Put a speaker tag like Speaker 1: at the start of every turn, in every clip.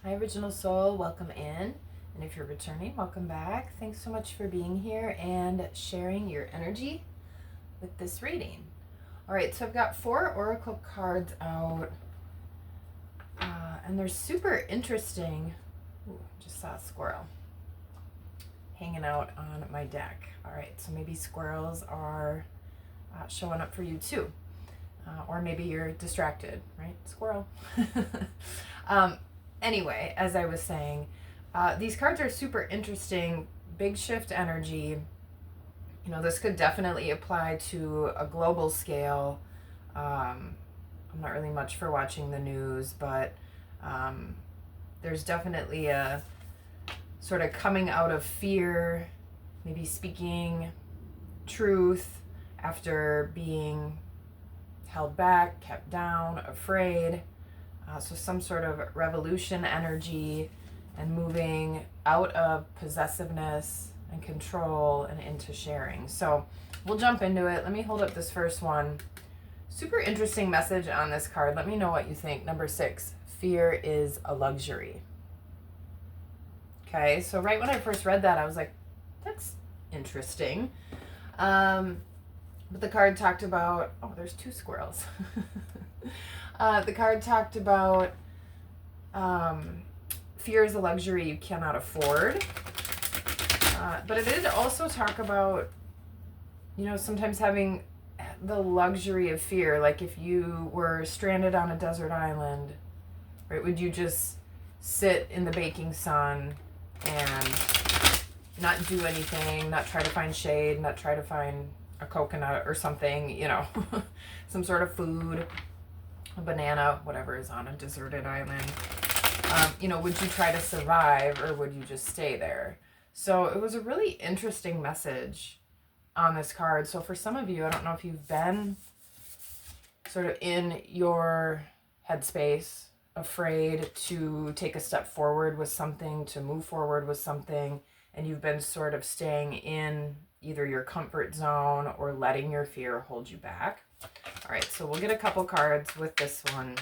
Speaker 1: Hi, Original Soul. Welcome in. And if you're returning, welcome back. Thanks so much for being here and sharing your energy with this reading. All right, so I've got 4 oracle cards out, and they're super interesting. Ooh, just saw a squirrel hanging out on my deck. All right, so maybe squirrels are showing up for you too. Or maybe you're distracted, right? Squirrel. Anyway, as I was saying, these cards are super interesting. Big shift energy. You know, this could definitely apply to a global scale. I'm not really much for watching the news, but there's definitely a sort of coming out of fear, maybe speaking truth after being held back, kept down, afraid. So some sort of revolution energy and moving out of possessiveness and control and into sharing. So we'll jump into it. Let me hold up this first one. Super interesting message on this card. Let me know what you think. Number 6, fear is a luxury. Okay, so right when I first read that, I was like, that's interesting. But the card talked about, oh, there's 2 squirrels. The card talked about fear is a luxury you cannot afford. But it did also talk about, you know, sometimes having the luxury of fear. Like if you were stranded on a desert island, right, would you just sit in the baking sun and not do anything, not try to find shade, not try to find a coconut or something, you know, some sort of food, a banana, whatever is on a deserted island. You know, would you try to survive or would you just stay there? So it was a really interesting message on this card. So for some of you, I don't know if you've been sort of in your headspace, afraid to take a step forward with something, to move forward with something, and you've been sort of staying in either your comfort zone or letting your fear hold you back. All right, so we'll get a couple cards with this one.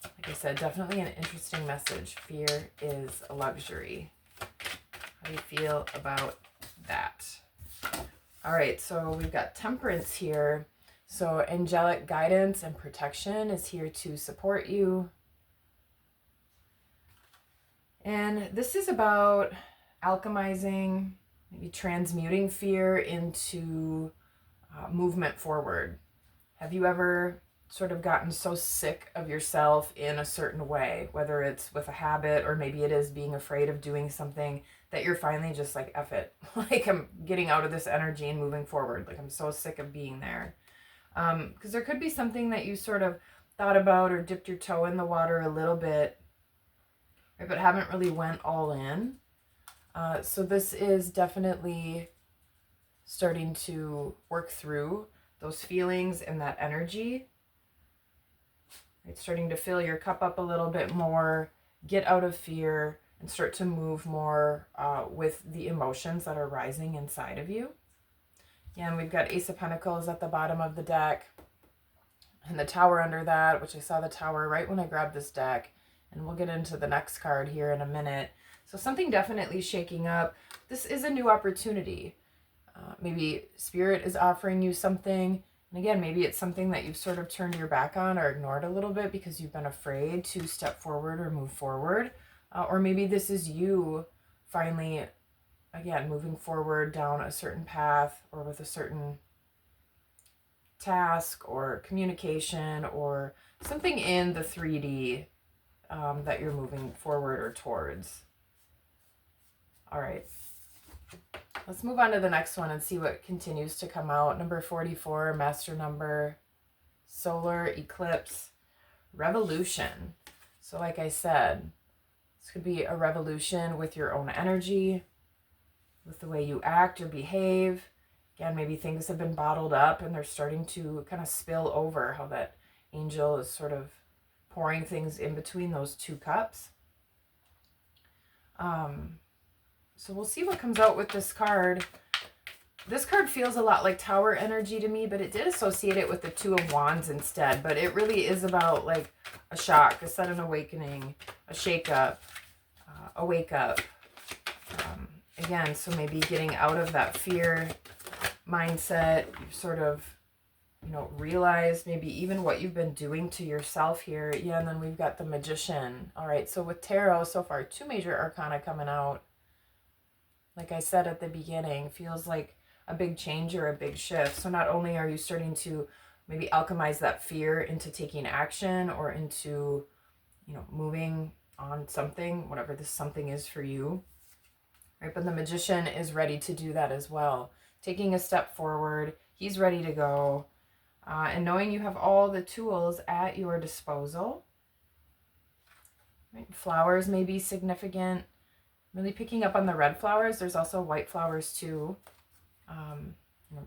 Speaker 1: Like I said, definitely an interesting message. Fear is a luxury. How do you feel about that? All right, so we've got Temperance here. So angelic guidance and protection is here to support you. And this is about alchemizing, maybe transmuting fear into movement forward. Have you ever sort of gotten so sick of yourself in a certain way, whether it's with a habit or maybe it is being afraid of doing something, that you're finally just like, F it. Like I'm getting out of this energy and moving forward. Like I'm so sick of being there. Because there could be something that you sort of thought about or dipped your toe in the water a little bit, right, but haven't really went all in. So this is definitely starting to work through those feelings and that energy. It's starting to fill your cup up a little bit more, get out of fear, and start to move more with the emotions that are rising inside of you. Yeah, and we've got Ace of Pentacles at the bottom of the deck, and the Tower under that, which I saw the Tower right when I grabbed this deck, and we'll get into the next card here in a minute. So something definitely shaking up. This is a new opportunity. Maybe Spirit is offering you something. And again, maybe it's something that you've sort of turned your back on or ignored a little bit because you've been afraid to step forward or move forward. Or maybe this is you finally, again, moving forward down a certain path or with a certain task or communication or something in the 3D that you're moving forward or towards. All right. Let's move on to the next one and see what continues to come out. Number 44, master number, solar eclipse, revolution. So like I said, this could be a revolution with your own energy, with the way you act or behave. Again, maybe things have been bottled up and they're starting to kind of spill over, how that angel is sort of pouring things in between those 2 cups. So we'll see what comes out with this card. This card feels a lot like Tower energy to me, but it did associate it with the 2 of Wands instead. But it really is about like a shock, a sudden awakening, a shake-up, a wake-up. Again, so maybe getting out of that fear mindset, you've sort of, realized maybe even what you've been doing to yourself here. Yeah, and then we've got the Magician. All right, so with tarot, so far, 2 major arcana coming out. Like I said at the beginning, feels like a big change or a big shift. So not only are you starting to maybe alchemize that fear into taking action or into, moving on something, whatever this something is for you, right? But the Magician is ready to do that as well. Taking a step forward, he's ready to go. And knowing you have all the tools at your disposal. Right? Flowers may be significant. Really picking up on the red flowers. There's also white flowers too.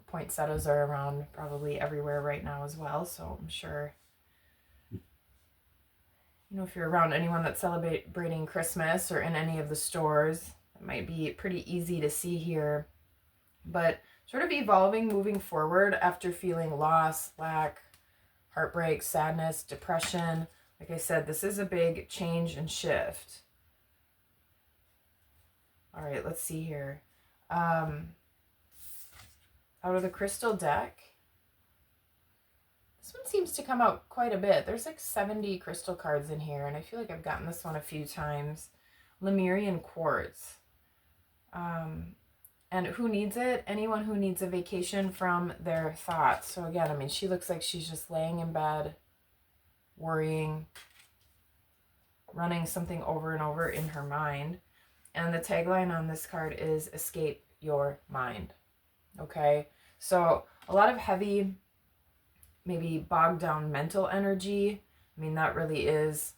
Speaker 1: Poinsettias are around probably everywhere right now as well. So I'm sure, if you're around anyone that's celebrating Christmas or in any of the stores, it might be pretty easy to see here. But sort of evolving, moving forward after feeling loss, lack, heartbreak, sadness, depression. Like I said, this is a big change and shift. All right, let's see here. Out of the crystal deck, this one seems to come out quite a bit. There's like 70 crystal cards in here, and I feel like I've gotten this one a few times. Lemurian quartz. And who needs it? Anyone who needs a vacation from their thoughts. So again, I mean, she looks like she's just laying in bed, worrying, running something over and over in her mind. And the tagline on this card is escape your mind. Okay, so a lot of heavy, maybe bogged down mental energy. I mean, that really is,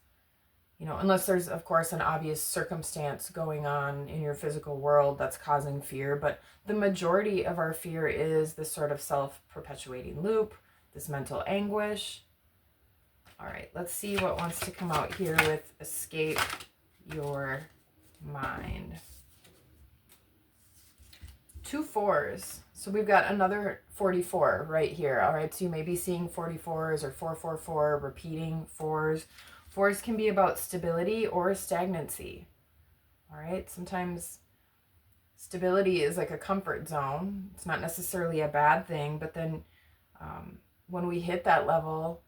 Speaker 1: unless there's, of course, an obvious circumstance going on in your physical world that's causing fear. But the majority of our fear is this sort of self-perpetuating loop, this mental anguish. All right, let's see what wants to come out here with escape your mind. 2 4s. So we've got another 44 right here. All right, so you may be seeing 44s or 444, repeating 4s. 4s can be about stability or stagnancy. All right, sometimes stability is like a comfort zone. It's not necessarily a bad thing, but then when we hit that level,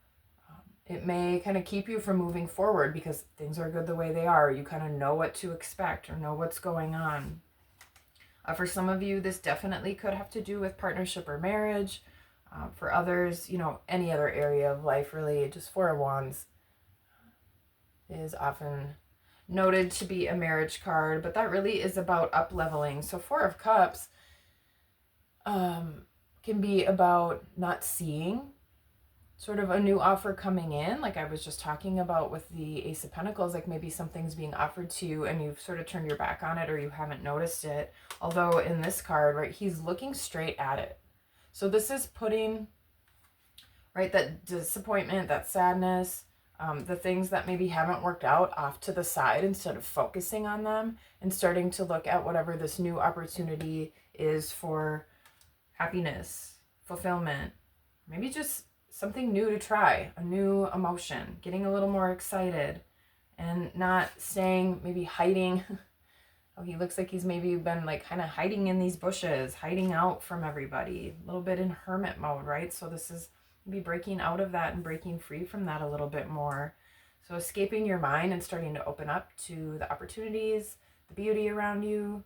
Speaker 1: it may kind of keep you from moving forward because things are good the way they are. You kind of know what to expect or know what's going on. For some of you, this definitely could have to do with partnership or marriage. For others, any other area of life, really. Just 4 of Wands is often noted to be a marriage card, but that really is about up-leveling. So 4 of Cups can be about not seeing sort of a new offer coming in, like I was just talking about with the Ace of Pentacles, like maybe something's being offered to you and you've sort of turned your back on it or you haven't noticed it. Although in this card, right, he's looking straight at it. So this is putting, right, that disappointment, that sadness, the things that maybe haven't worked out off to the side instead of focusing on them and starting to look at whatever this new opportunity is for happiness, fulfillment, maybe just something new to try, a new emotion, getting a little more excited and not staying, maybe hiding. Oh, he looks like he's maybe been like kind of hiding in these bushes, hiding out from everybody, a little bit in hermit mode, right? So this is maybe breaking out of that and breaking free from that a little bit more. So escaping your mind and starting to open up to the opportunities, the beauty around you,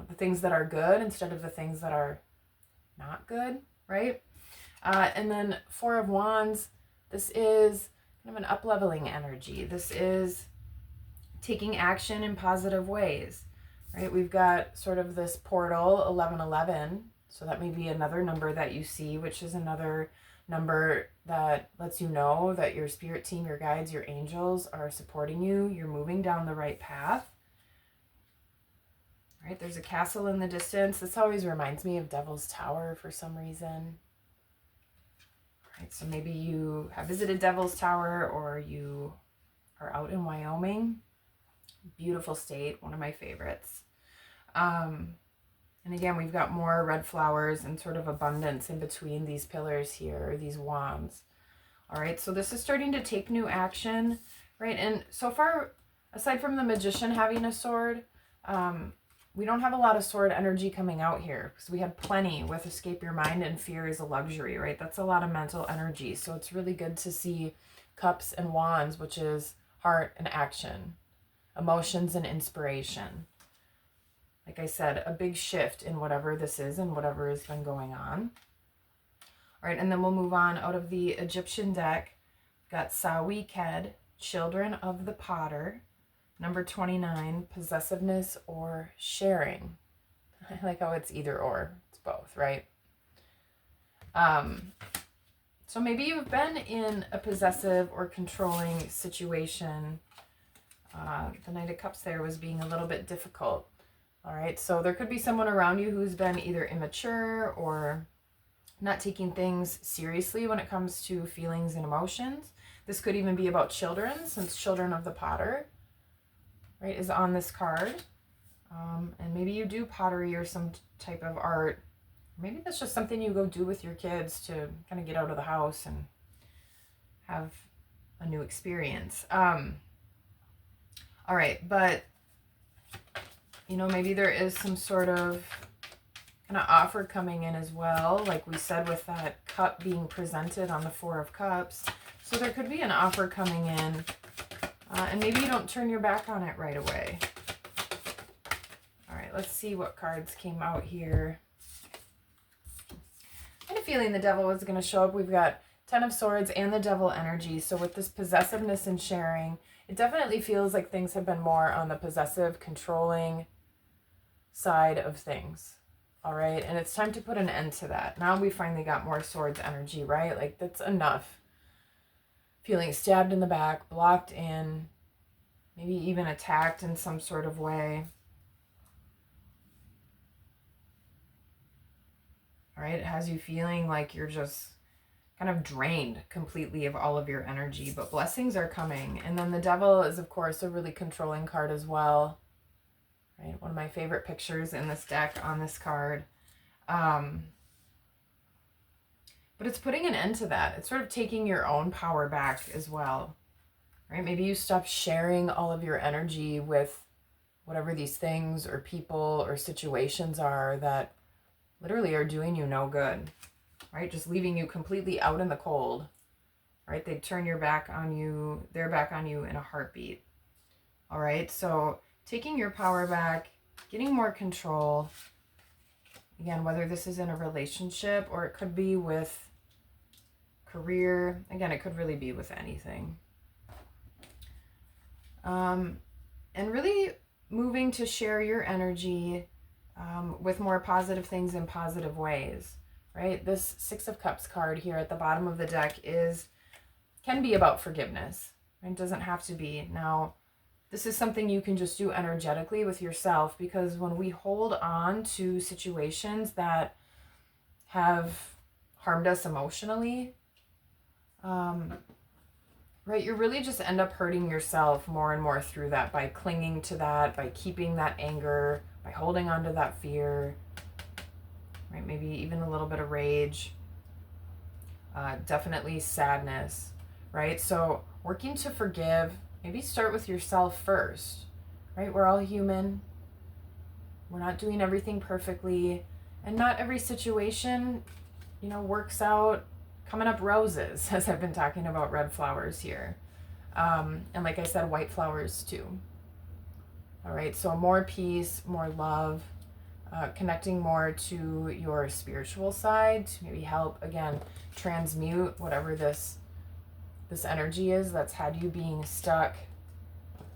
Speaker 1: the things that are good instead of the things that are not good, right? And then 4 of Wands, this is kind of an up-leveling energy. This is taking action in positive ways, right? We've got sort of this portal, 1111. So that may be another number that you see, which is another number that lets you know that your spirit team, your guides, your angels are supporting you. You're moving down the right path. Right? There's a castle in the distance. This always reminds me of Devil's Tower for some reason. Right, so maybe you have visited Devil's Tower or you are out in Wyoming. Beautiful state, one of my favorites. And again, we've got more red flowers and sort of abundance in between these pillars here, these wands. All right, so this is starting to take new action, right? And so far, Aside from the magician having a sword, we don't have a lot of sword energy coming out here because we had plenty with escape your mind and fear is a luxury, right? That's a lot of mental energy. So it's really good to see cups and wands, which is heart and action, emotions and inspiration. Like I said, a big shift in whatever this is and whatever has been going on. All right, and then we'll move on out of the Egyptian deck. Got Sawi Ked, Children of the Potter. Number 29, possessiveness or sharing. I like how it's either or. It's both, right? So maybe you've been in a possessive or controlling situation. The Knight of Cups there was being a little bit difficult. All right, so there could be someone around you who's been either immature or not taking things seriously when it comes to feelings and emotions. This could even be about children, since Children of the Potter, right, is on this card. And maybe you do pottery or some type of art. Maybe that's just something you go do with your kids to kind of get out of the house and have a new experience. All right, but you know, maybe there is some sort of kind of offer coming in as well, like we said with that cup being presented on the Four of Cups. So there could be an offer coming in, and maybe you don't turn your back on it right away. All right, let's see what cards came out here. I had a feeling the Devil was going to show up. We've got Ten of Swords and the Devil energy. So with this possessiveness and sharing, it definitely feels like things have been more on the possessive, controlling side of things. All right, and it's time to put an end to that. Now we finally got more Swords energy, right? Like, that's enough. Feeling stabbed in the back, blocked in, maybe even attacked in some sort of way. All right, it has you feeling like you're just kind of drained completely of all of your energy, but blessings are coming. And then the Devil is, of course, a really controlling card as well. Right, one of my favorite pictures in this deck on this card. But it's putting an end to that. It's sort of taking your own power back as well. Right? Maybe you stop sharing all of your energy with whatever these things or people or situations are that literally are doing you no good. Right? Just leaving you completely out in the cold. Right? They turn your back on you. They're back on you in a heartbeat. All right? So taking your power back, getting more control. Again, whether this is in a relationship or it could be with career. Again, it could really be with anything. And really moving to share your energy with more positive things in positive ways, right? This Six of Cups card here at the bottom of the deck can be about forgiveness. It doesn't have to be. Now, this is something you can just do energetically with yourself, because when we hold on to situations that have harmed us emotionally, right, you really just end up hurting yourself more and more through that, by clinging to that, by keeping that anger, by holding on to that fear, right? Maybe even a little bit of rage, definitely sadness, right? So working to forgive. Maybe start with yourself first, right? We're all human. We're not doing everything perfectly. And not every situation, you know, works out coming up roses, as I've been talking about red flowers here. And like I said, white flowers too. All right, so more peace, more love, connecting more to your spiritual side to maybe help, again, transmute whatever this energy is that's had you being stuck,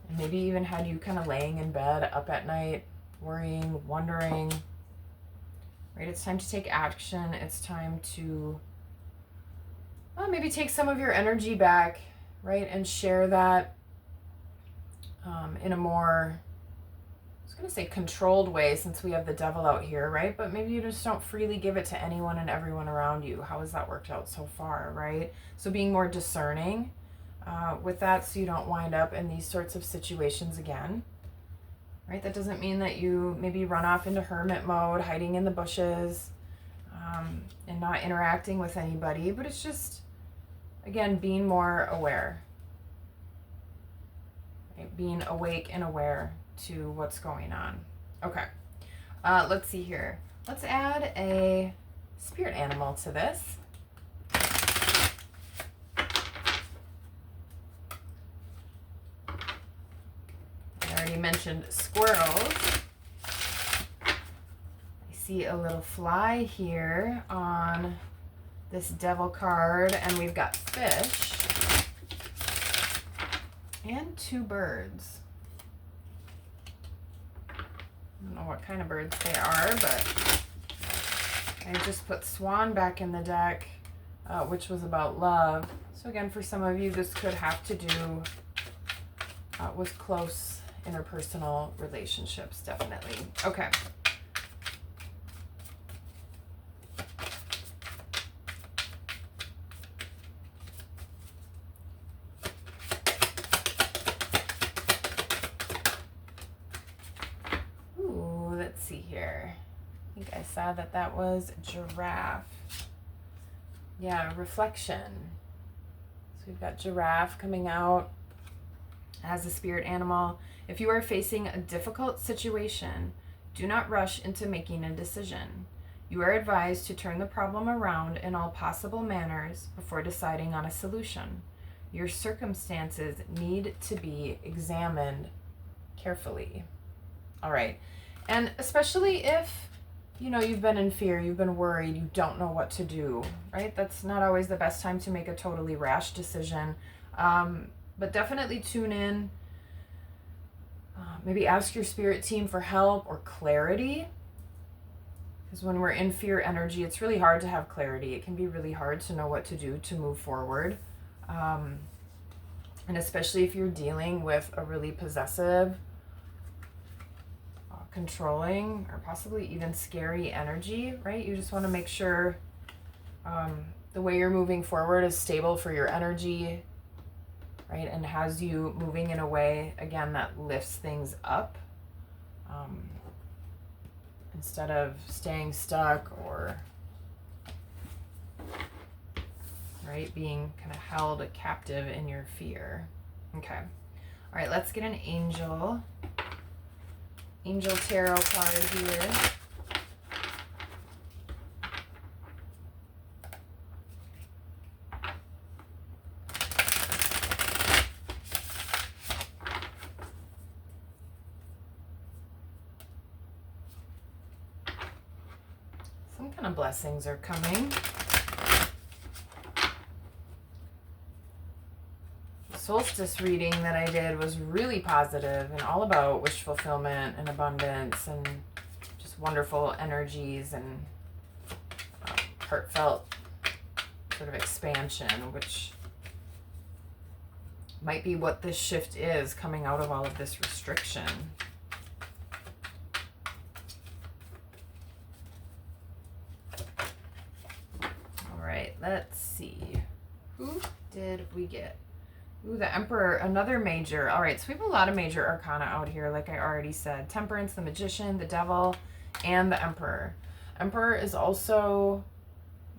Speaker 1: and maybe even had you kind of laying in bed up at night, worrying, wondering, right? It's time to take action. It's time to maybe take some of your energy back, right? And share that in a more, I was going to say controlled way, since we have the Devil out here, right? But maybe you just don't freely give it to anyone and everyone around you. How has that worked out so far, right? So being more discerning with that, so you don't wind up in these sorts of situations again, right? That doesn't mean that you maybe run off into hermit mode, hiding in the bushes, and not interacting with anybody, but it's just, again, being more aware. being awake and aware to what's going on. Okay, let's see here. Let's add a spirit animal to this. I already mentioned squirrels. I see a little fly here on this devil card, and we've got fish and 2 birds. I don't know what kind of birds they are, but I just put swan back in the deck, which was about love. So again, for some of you, this could have to do with close interpersonal relationships, definitely. Okay. Ooh, let's see here. I think I saw that was giraffe. Yeah, reflection. So we've got giraffe coming out as a spirit animal. If you are facing a difficult situation, do not rush into making a decision. You are advised to turn the problem around in all possible manners before deciding on a solution. Your circumstances need to be examined carefully. All right. And especially if, you've been in fear, you've been worried, you don't know what to do, right? That's not always the best time to make a totally rash decision. But definitely tune in. Maybe ask your spirit team for help or clarity. Because when we're in fear energy, it's really hard to have clarity. It can be really hard to know what to do to move forward. And especially if you're dealing with a really possessive, controlling, or possibly even scary energy, right? You just want to make sure the way you're moving forward is stable for your energy, right? And has you moving in a way, again, that lifts things up instead of staying stuck or, right, being kind of held captive in your fear. Okay. All right, let's get an angel tarot card here. Some kind of blessings are coming. The solstice reading that I did was really positive and all about wish fulfillment and abundance and just wonderful energies and heartfelt sort of expansion, which might be what this shift is coming out of all of this restriction. All right, let's see. Who did we get? Ooh, the Emperor, another major. All right, so we have a lot of major arcana out here, like I already said. Temperance, the Magician, the Devil, and the Emperor. Emperor is also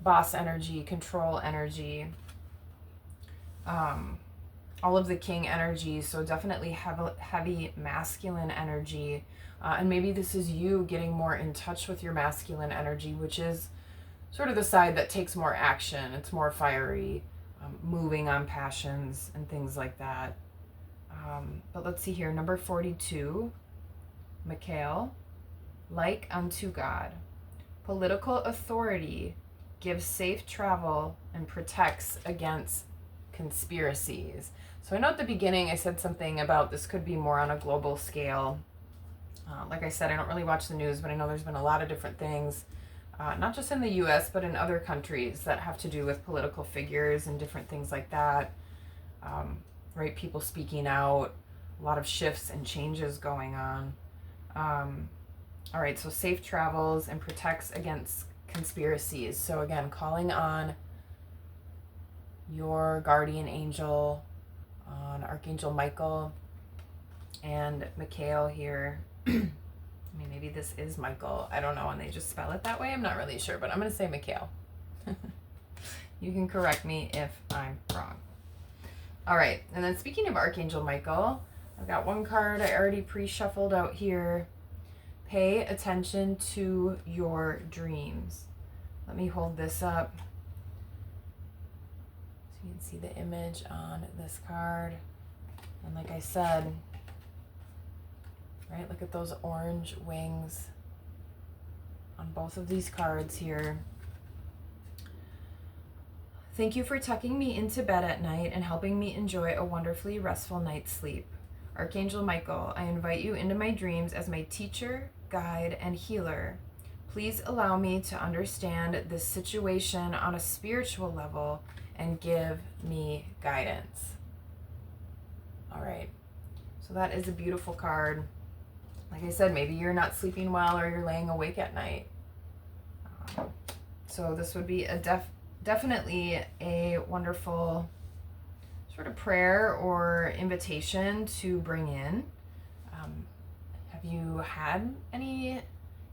Speaker 1: boss energy, control energy. All of the King energy, so definitely heavy masculine energy. And maybe this is you getting more in touch with your masculine energy, which is sort of the side that takes more action. It's more fiery. Moving on passions and things like that. But let's see here. Number 42, Mikhael, like unto God. Political authority gives safe travel and protects against conspiracies. So I know at the beginning I said something about this could be more on a global scale. Like I said, I don't really watch the news, but I know there's been a lot of different things. Not just in the US, but in other countries that have to do with political figures and different things like that. Right? People speaking out, a lot of shifts and changes going on. All right, so safe travels and protects against conspiracies. So again, calling on your guardian angel, on Archangel Michael and Mikhael here. I mean, maybe this is Michael. I don't know, and they just spell it that way. I'm not really sure, but I'm going to say Mikhael. You can correct me if I'm wrong. All right, and then speaking of Archangel Michael, I've got one card I already pre-shuffled out here. Pay attention to your dreams. Let me hold this up so you can see the image on this card. And like I said, right, look at those orange wings on both of these cards here. Thank you for tucking me into bed at night and helping me enjoy a wonderfully restful night's sleep. Archangel Michael, I invite you into my dreams as my teacher, guide, and healer. Please allow me to understand this situation on a spiritual level and give me guidance. All right, so that is a beautiful card. Like I said, maybe you're not sleeping well or you're laying awake at night. So this would be a definitely a wonderful sort of prayer or invitation to bring in. Have you had any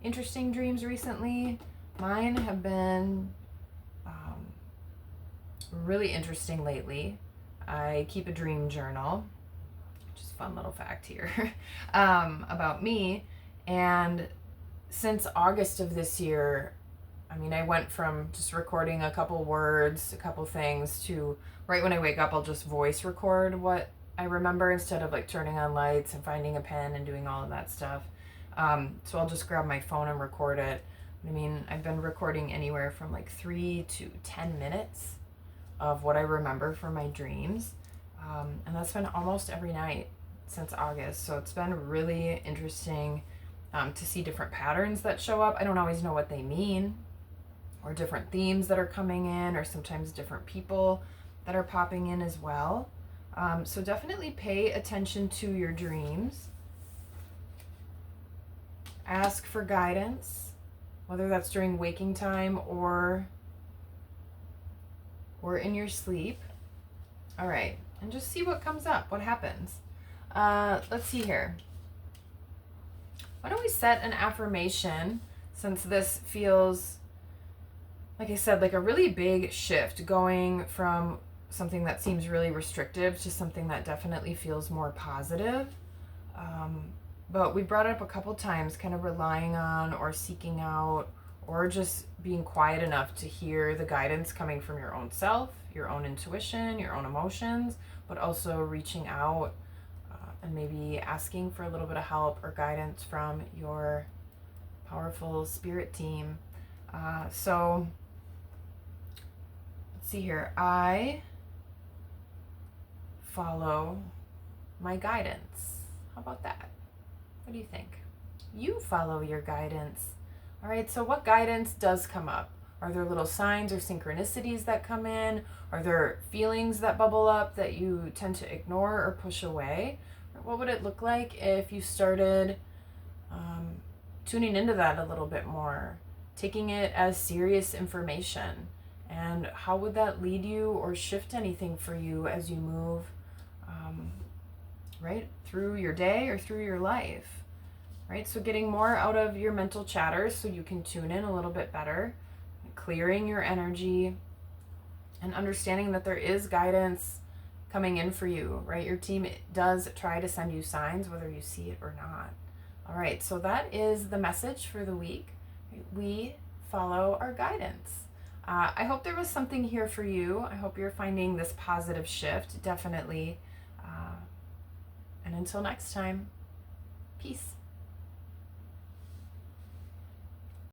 Speaker 1: interesting dreams recently? Mine have been really interesting lately. I keep a dream journal, which is a fun little fact here about me. And since August of this year, I mean, I went from just recording a couple words, a couple things, to right when I wake up, I'll just voice record what I remember instead of like turning on lights and finding a pen and doing all of that stuff. So I'll just grab my phone and record it. I mean, I've been recording anywhere from like 3 to 10 minutes of what I remember from my dreams. And that's been almost every night since August. So it's been really interesting to see different patterns that show up. I don't always know what they mean, or different themes that are coming in, or sometimes different people that are popping in as well. So definitely pay attention to your dreams. Ask for guidance, whether that's during waking time or in your sleep. All right, and just see what comes up, what happens. Let's see here. Why don't we set an affirmation, since this feels, like I said, like a really big shift, going from something that seems really restrictive to something that definitely feels more positive. But we brought it up a couple times, kind of relying on or seeking out or just being quiet enough to hear the guidance coming from your own self, your own intuition, your own emotions, but also reaching out and maybe asking for a little bit of help or guidance from your powerful spirit team. So let's see here. I follow my guidance. How about that? What do you think? You follow your guidance. All right, so what guidance does come up? Are there little signs or synchronicities that come in? Are there feelings that bubble up that you tend to ignore or push away? What would it look like if you started tuning into that a little bit more, taking it as serious information? And how would that lead you or shift anything for you as you move right through your day or through your life? Right, so getting more out of your mental chatter so you can tune in a little bit better, clearing your energy, and understanding that there is guidance coming in for you, right? Your team does try to send you signs, whether you see it or not. All right, so that is the message for the week. We follow our guidance. I hope there was something here for you. I hope you're finding this positive shift, definitely. And until next time, peace.